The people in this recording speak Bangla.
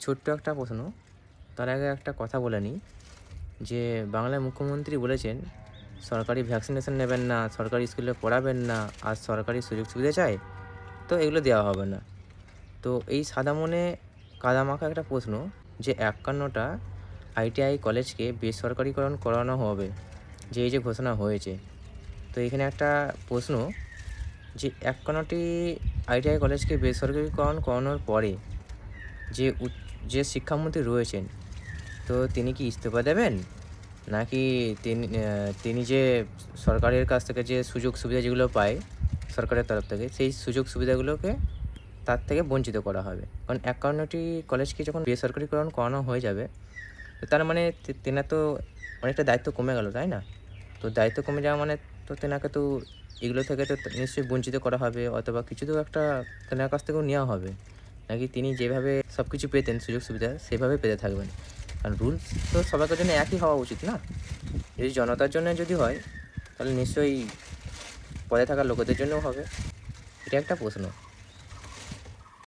ছোট্ট একটা প্রশ্ন। তার আগে একটা কথা বলে নিই যে, বাংলার মুখ্যমন্ত্রী বলেছেন, সরকারি ভ্যাকসিনেশন নেবেন না, সরকারি স্কুলে পড়াবেন না, আর সরকারি সুযোগ সুবিধা চাই, তো এগুলো দেওয়া হবে না। তো এই সাদা মনে কাদামাখা একটা প্রশ্ন যে ৫১টা আইটিআই কলেজকে বেসরকারিকরণ করানো হবে, যে এই যে ঘোষণা হয়েছে। তো এখানে একটা প্রশ্ন যে ৫১টি আইটিআই কলেজকে বেসরকারিকরণ করানোর পরে যে যে শিক্ষামন্ত্রী রয়েছেন, তো তিনি কি ইস্তফা দেবেন? নাকি তিনি যে সরকারের কাছ থেকে যে সুযোগ সুবিধা যেগুলো পায় সরকারের তরফ থেকে, সেই সুযোগ সুবিধাগুলোকে তার থেকে বঞ্চিত করা হবে। কারণ ৫১টি কলেজকে যখন বেসরকারিকরণ করানো হয়ে যাবে, তো তার মানে তেনার তো অনেকটা দায়িত্ব কমে গেল, তাই না? তো দায়িত্ব কমে যাওয়া মানে তো তেনাকে তো এগুলো থেকে তো নিশ্চয়ই বঞ্চিত করা হবে, অথবা কিছু তো একটা তেনার কাছ থেকেও নেওয়া হবে। নাকি তিনি যেভাবে সবকিছু পেতেন সুযোগ সুবিধা, সেভাবে পেতে থাকবেন? কারণ রুলস তো সবার জন্য একই হওয়া উচিত না? যদি জনতার জন্য যদি হয়, তাহলে নিশ্চয়ই পদে থাকা লোকেদের জন্যও হবে। এটা একটা প্রশ্ন।